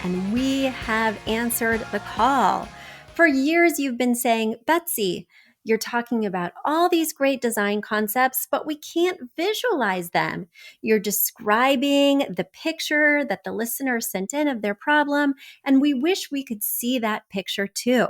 and we have answered the call. For years, you've been saying, Betsy, you're talking about all these great design concepts, but we can't visualize them. You're describing the picture that the listener sent in of their problem, and we wish we could see that picture too.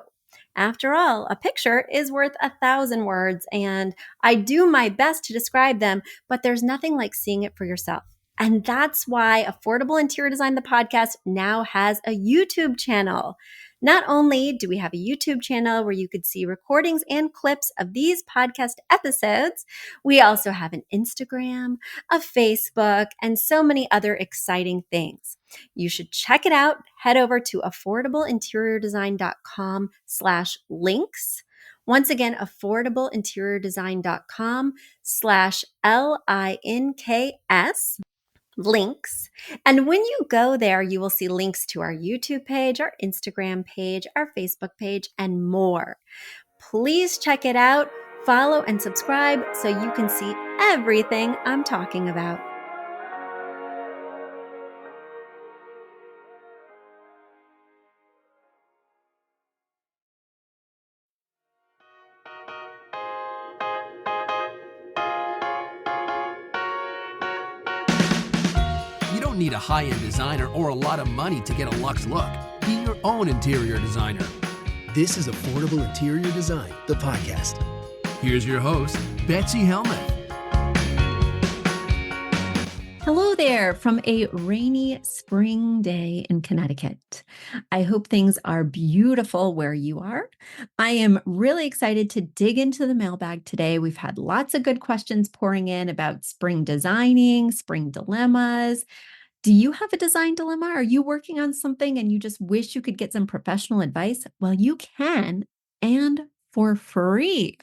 After all, a picture is worth 1,000 words, and I do my best to describe them, but there's nothing like seeing it for yourself. And that's why Affordable Interior Design, the podcast, now has a YouTube channel. Not only do we have a YouTube channel where you could see recordings and clips of these podcast episodes, we also have an Instagram, a Facebook, and so many other exciting things. You should check it out. Head over to affordableinteriordesign.com/links. Once again, affordableinteriordesign.com/LINKS. Links. And when you go there, you will see links to our YouTube page, our Instagram page, our Facebook page, and more. Please check it out, follow and subscribe so you can see everything I'm talking about. You don't need a high-end designer or a lot of money to get a luxe look. Be your own interior designer. This is Affordable Interior Design, the podcast. Here's your host, Betsy Helmuth. Hello there from a rainy spring day in Connecticut. I hope things are beautiful where you are. I am really excited to dig into the mailbag today. We've had lots of good questions pouring in about spring designing, spring dilemmas. Do you have a design dilemma? Are you working on something and you just wish you could get some professional advice? Well, you can, and for free.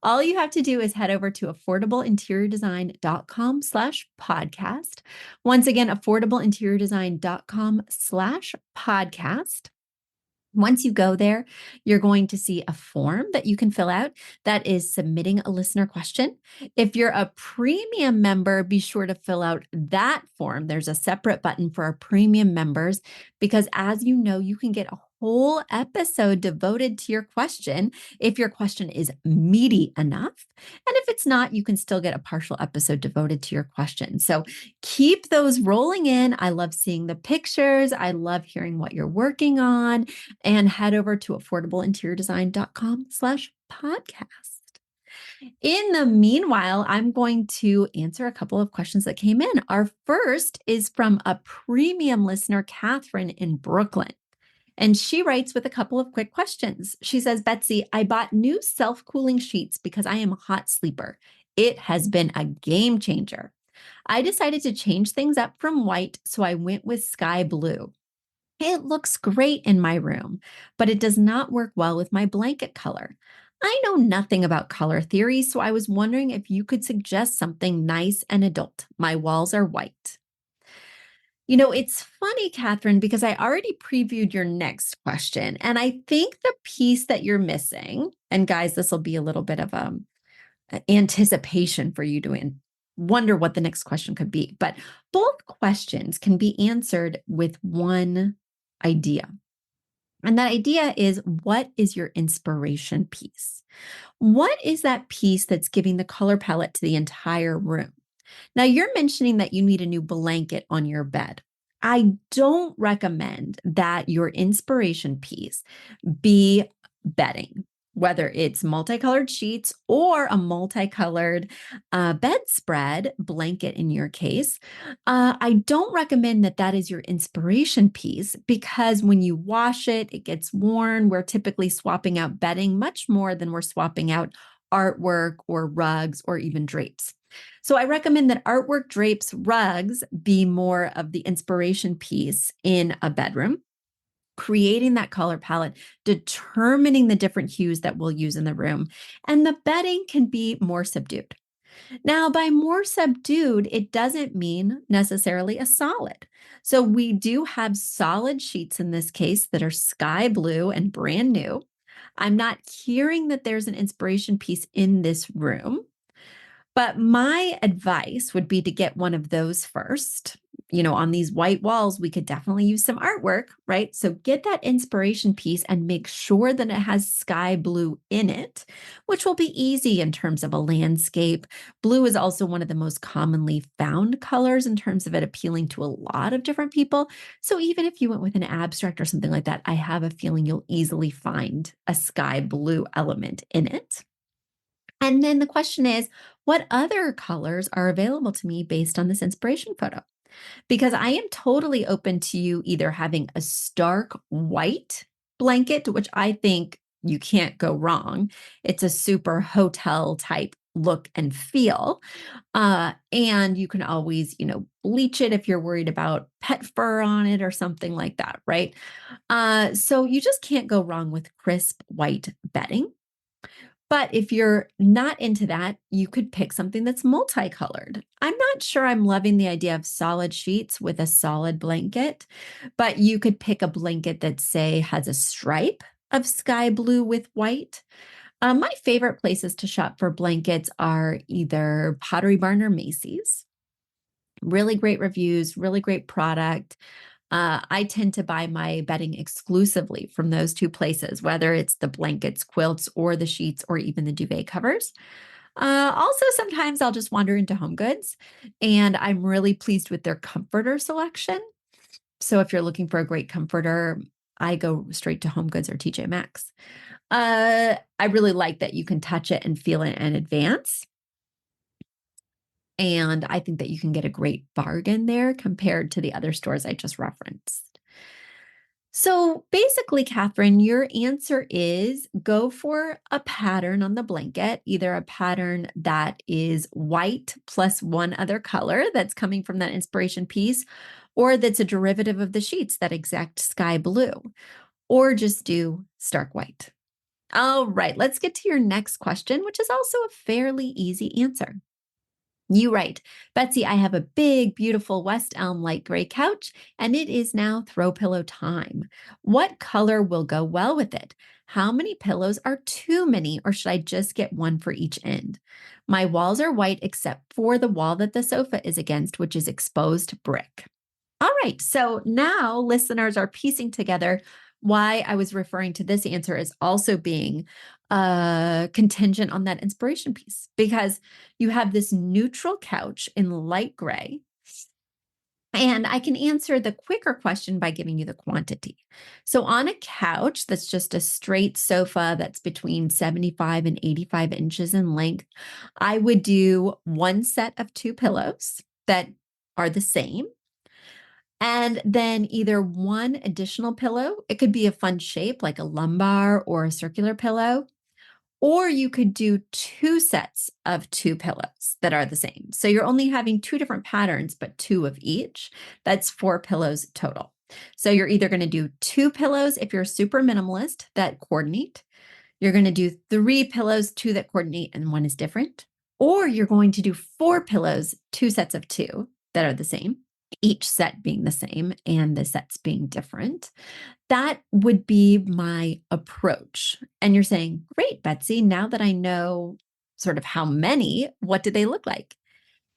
All you have to do is head over to affordableinteriordesign.com/podcast. Once again, affordableinteriordesign.com/podcast. Once you go there, you're going to see a form that you can fill out that is submitting a listener question. If you're a premium member, be sure to fill out that form. There's a separate button for our premium members because, as you know, you can get a whole episode devoted to your question if your question is meaty enough. And if it's not, you can still get a partial episode devoted to your question. So keep those rolling in. I love seeing the pictures. I love hearing what you're working on. And head over to affordableinteriordesign.com/podcast. In the meanwhile, I'm going to answer a couple of questions that came in. Our first is from a premium listener, Catherine in Brooklyn. And she writes with a couple of quick questions. She says, Betsy, I bought new self-cooling sheets because I am a hot sleeper. It has been a game changer. I decided to change things up from white, so I went with sky blue. It looks great in my room, but it does not work well with my blanket color. I know nothing about color theory, so I was wondering if you could suggest something nice and adult. My walls are white. You know, it's funny, Catherine, because I already previewed your next question, and I think the piece that you're missing, and guys, this will be a little bit of anticipation for you to wonder what the next question could be, but both questions can be answered with one idea. And that idea is, what is your inspiration piece? What is that piece that's giving the color palette to the entire room? Now, you're mentioning that you need a new blanket on your bed. I don't recommend that your inspiration piece be bedding, whether it's multicolored sheets or a multicolored bedspread blanket in your case. I don't recommend that that is your inspiration piece because when you wash it, it gets worn. We're typically swapping out bedding much more than we're swapping out artwork or rugs or even drapes. So I recommend that artwork, drapes, rugs be more of the inspiration piece in a bedroom, creating that color palette, determining the different hues that we'll use in the room, and the bedding can be more subdued. Now, by more subdued, it doesn't mean necessarily a solid. So we do have solid sheets in this case that are sky blue and brand new. I'm not hearing that there's an inspiration piece in this room. But my advice would be to get one of those first. on these white walls, we could definitely use some artwork, right? So get that inspiration piece and make sure that it has sky blue in it, which will be easy in terms of a landscape. Blue is also one of the most commonly found colors in terms of it appealing to a lot of different people. So even if you went with an abstract or something like that, I have a feeling you'll easily find a sky blue element in it. And then the question is, what other colors are available to me based on this inspiration photo? Because I am totally open to you either having a stark white blanket, which I think you can't go wrong. It's a super hotel type look and feel. And you can always, bleach it if you're worried about pet fur on it or something like that, right? So you just can't go wrong with crisp white bedding. But if you're not into that, you could pick something that's multicolored. I'm not sure I'm loving the idea of solid sheets with a solid blanket, but you could pick a blanket that, say, has a stripe of sky blue with white. My favorite places to shop for blankets are either Pottery Barn or Macy's. Really great reviews, really great product. I tend to buy my bedding exclusively from those two places, whether it's the blankets, quilts, or the sheets, or even the duvet covers. Also, sometimes I'll just wander into Home Goods, and I'm really pleased with their comforter selection. So if you're looking for a great comforter, I go straight to Home Goods or TJ Maxx. I really like that you can touch it and feel it in advance. And I think that you can get a great bargain there compared to the other stores I just referenced. So basically, Catherine, your answer is go for a pattern on the blanket, either a pattern that is white plus one other color that's coming from that inspiration piece, or that's a derivative of the sheets, that exact sky blue, or just do stark white. All right, let's get to your next question, which is also a fairly easy answer. You write, Betsy, I have a big, beautiful West Elm light gray couch, and it is now throw pillow time. What color will go well with it? How many pillows are too many, or should I just get one for each end? My walls are white except for the wall that the sofa is against, which is exposed brick. All right, so now listeners are piecing together why I was referring to this answer as also being contingent on that inspiration piece, because you have this neutral couch in light gray. And I can answer the quicker question by giving you the quantity. So on a couch that's just a straight sofa that's between 75 and 85 inches in length, I would do one set of two pillows that are the same. And then either one additional pillow, it could be a fun shape like a lumbar or a circular pillow, or you could do two sets of two pillows that are the same. So you're only having two different patterns, but two of each. That's four pillows total. So you're either going to do two pillows if you're super minimalist that coordinate. You're going to do three pillows, two that coordinate, and one is different. Or you're going to do four pillows, two sets of two that are the same, each set being the same and the sets being different. That would be my approach. And you're saying, great, Betsy, now that I know sort of how many, what do they look like?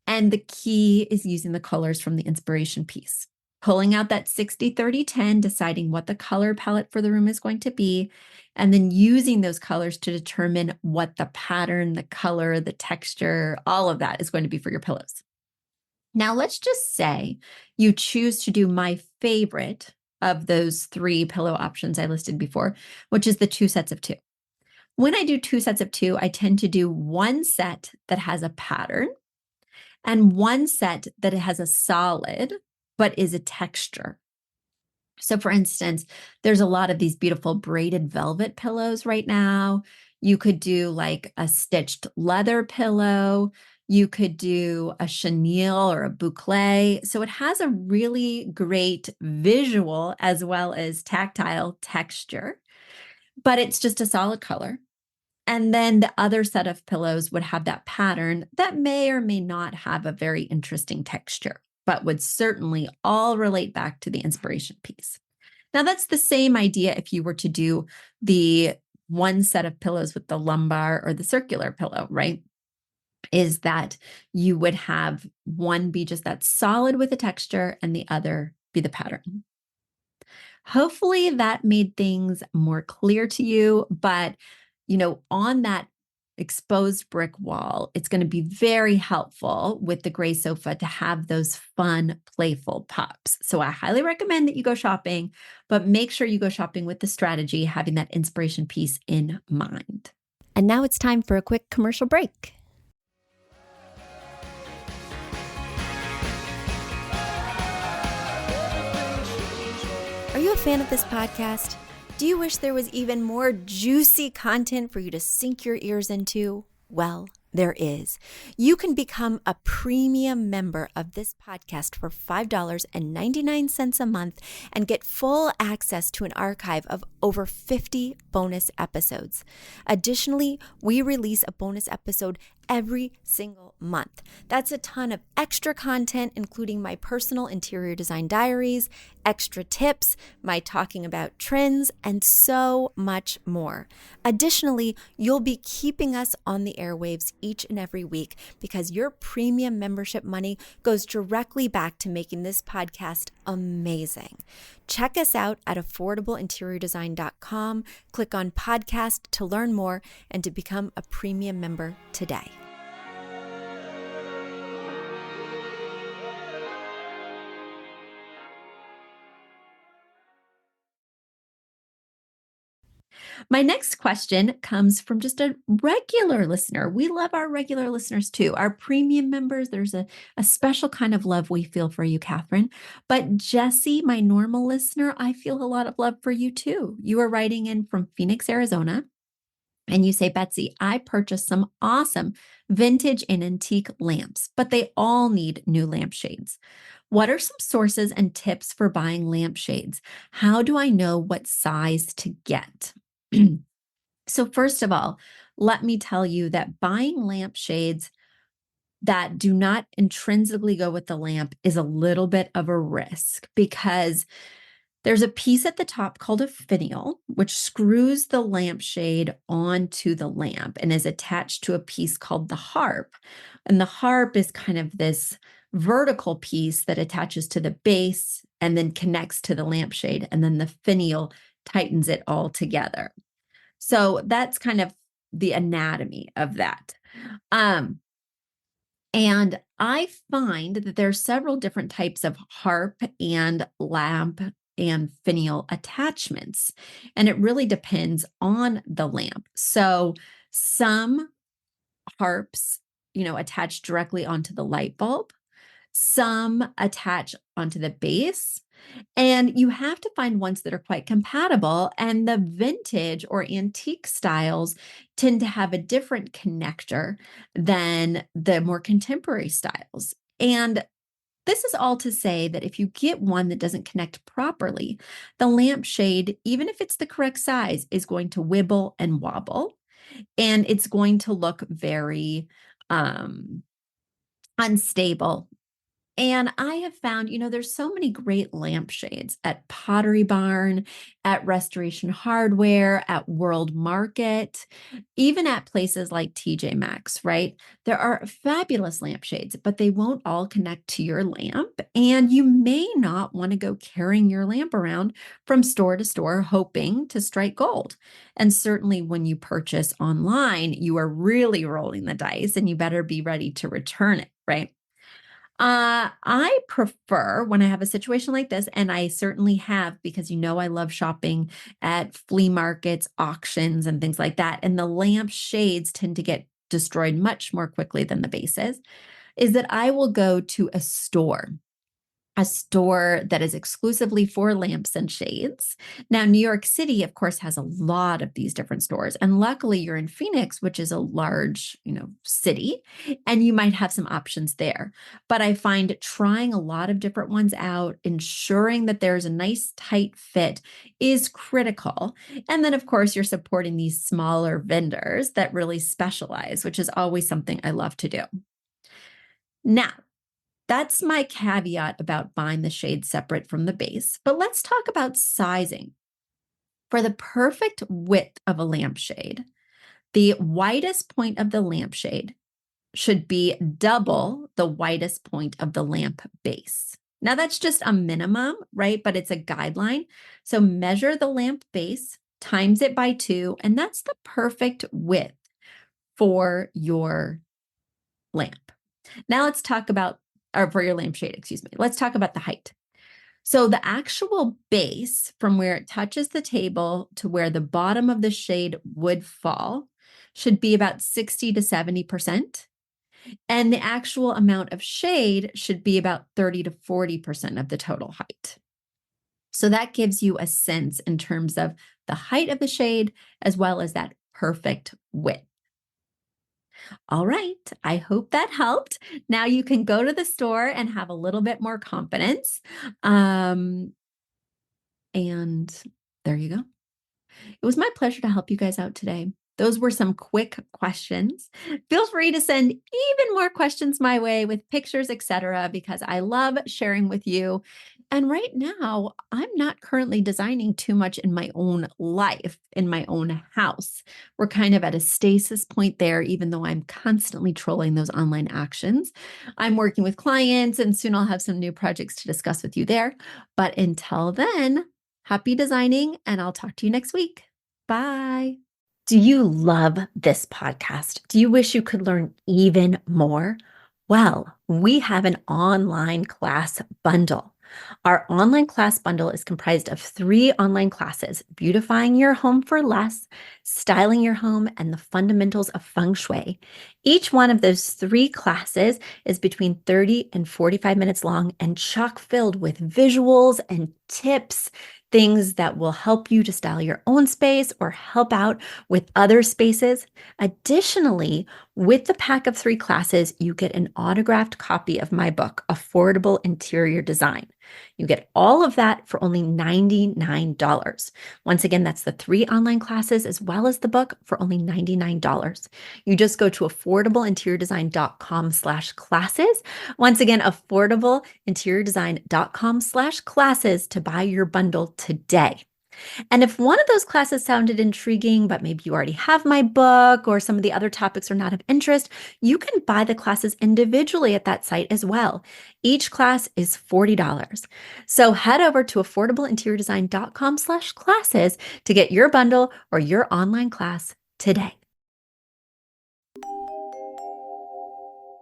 And the key is using the colors from the inspiration piece, pulling out that 60-30-10, deciding what the color palette for the room is going to be, and then using those colors to determine what the pattern, the color, the texture, all of that is going to be for your pillows. Now, let's just say you choose to do my favorite of those three pillow options I listed before, which is the two sets of two. When I do two sets of two, I tend to do one set that has a pattern and one set that has a solid, but is a texture. So for instance, there's a lot of these beautiful braided velvet pillows right now. You could do like a stitched leather pillow. You could do a chenille or a boucle. So it has a really great visual as well as tactile texture, but it's just a solid color. And then the other set of pillows would have that pattern that may or may not have a very interesting texture, but would certainly all relate back to the inspiration piece. Now, that's the same idea if you were to do the one set of pillows with the lumbar or the circular pillow, right? is that you would have one be just that solid with the texture and the other be the pattern. Hopefully that made things more clear to you, but on that exposed brick wall, it's going to be very helpful with the gray sofa to have those fun, playful pops. So I highly recommend that you go shopping, but make sure you go shopping with the strategy, having that inspiration piece in mind. And now it's time for a quick commercial break. Are you a fan of this podcast? Do you wish there was even more juicy content for you to sink your ears into? Well, there is. You can become a premium member of this podcast for $5.99 a month and get full access to an archive of over 50 bonus episodes. Additionally, we release a bonus episode every single month. That's a ton of extra content, including my personal interior design diaries, extra tips, my talking about trends, and so much more. Additionally, you'll be keeping us on the airwaves each and every week because your premium membership money goes directly back to making this podcast amazing. Check us out at affordableinteriordesign.com. Click on podcast to learn more and to become a premium member today. My next question comes from just a regular listener. We love our regular listeners too. Our premium members, there's a special kind of love we feel for you, Catherine. But Jesse, my normal listener, I feel a lot of love for you too. You are writing in from Phoenix, Arizona. And you say, Betsy, I purchased some awesome vintage and antique lamps, but they all need new lampshades. What are some sources and tips for buying lampshades? How do I know what size to get? So first of all, let me tell you that buying lampshades that do not intrinsically go with the lamp is a little bit of a risk because there's a piece at the top called a finial, which screws the lampshade onto the lamp and is attached to a piece called the harp. And the harp is kind of this vertical piece that attaches to the base and then connects to the lampshade. And then the finial tightens it all together. So that's kind of the anatomy of that. And I find that there are several different types of harp and lamp and finial attachments, and it really depends on the lamp. So some harps, attach directly onto the light bulb. Some attach onto the base. And you have to find ones that are quite compatible. And the vintage or antique styles tend to have a different connector than the more contemporary styles. And this is all to say that if you get one that doesn't connect properly, the lampshade, even if it's the correct size, is going to wibble and wobble. And it's going to look very unstable. And I have found, there's so many great lampshades at Pottery Barn, at Restoration Hardware, at World Market, even at places like TJ Maxx, right? There are fabulous lampshades, but they won't all connect to your lamp. And you may not want to go carrying your lamp around from store to store, hoping to strike gold. And certainly when you purchase online, you are really rolling the dice and you better be ready to return it, right? I prefer when I have a situation like this, and I certainly have because I love shopping at flea markets, auctions, and things like that. And the lamp shades tend to get destroyed much more quickly than the bases, is that I will go to a store that is exclusively for lamps and shades. Now, New York City, of course, has a lot of these different stores. And luckily, you're in Phoenix, which is a large, city, and you might have some options there. But I find trying a lot of different ones out, ensuring that there's a nice tight fit is critical. And then, of course, you're supporting these smaller vendors that really specialize, which is always something I love to do. Now, that's my caveat about buying the shade separate from the base. But let's talk about sizing. For the perfect width of a lampshade, the widest point of the lampshade should be double the widest point of the lamp base. Now that's just a minimum, right? But it's a guideline. So measure the lamp base, times it by 2, and that's the perfect width for your lamp. Now let's talk about, or for your lampshade, excuse me. Let's talk about the height. So the actual base from where it touches the table to where the bottom of the shade would fall should be about 60 to 70%. And the actual amount of shade should be about 30 to 40% of the total height. So that gives you a sense in terms of the height of the shade as well as that perfect width. All right, I hope that helped. Now you can go to the store and have a little bit more confidence. And there you go. It was my pleasure to help you guys out today. Those were some quick questions. Feel free to send even more questions my way with pictures, etc., because I love sharing with you. And right now, I'm not currently designing too much in my own life, in my own house. We're kind of at a stasis point there, even though I'm constantly trolling those online actions. I'm working with clients, and soon I'll have some new projects to discuss with you there. But until then, happy designing, and I'll talk to you next week. Bye. Do you love this podcast? Do you wish you could learn even more? Well, we have an online class bundle. Our online class bundle is comprised of 3 online classes: beautifying your home for less, styling your home, and the fundamentals of feng shui. Each one of those 3 classes is between 30 and 45 minutes long and chock filled with visuals and tips, things that will help you to style your own space or help out with other spaces. Additionally, with the pack of 3 classes, you get an autographed copy of my book, Affordable Interior Design. You get all of that for only $99. Once again, that's the 3 online classes as well as the book for only $99. You just go to affordableinteriordesign.com/classes. Once again, affordableinteriordesign.com/classes to buy your bundle today. And if one of those classes sounded intriguing, but maybe you already have my book or some of the other topics are not of interest, you can buy the classes individually at that site as well. Each class is $40. So head over to affordableinteriordesign.com/classes to get your bundle or your online class today.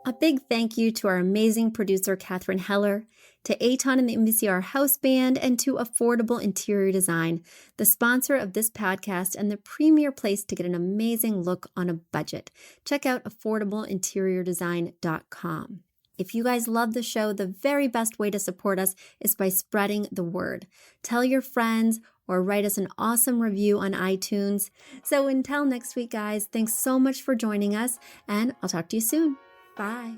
A big thank you to our amazing producer, Catherine Heller, to Aton and the MVCR House Band, and to Affordable Interior Design, the sponsor of this podcast and the premier place to get an amazing look on a budget. Check out affordableinteriordesign.com. If you guys love the show, the very best way to support us is by spreading the word. Tell your friends or write us an awesome review on iTunes. So until next week, guys, thanks so much for joining us, and I'll talk to you soon. Bye.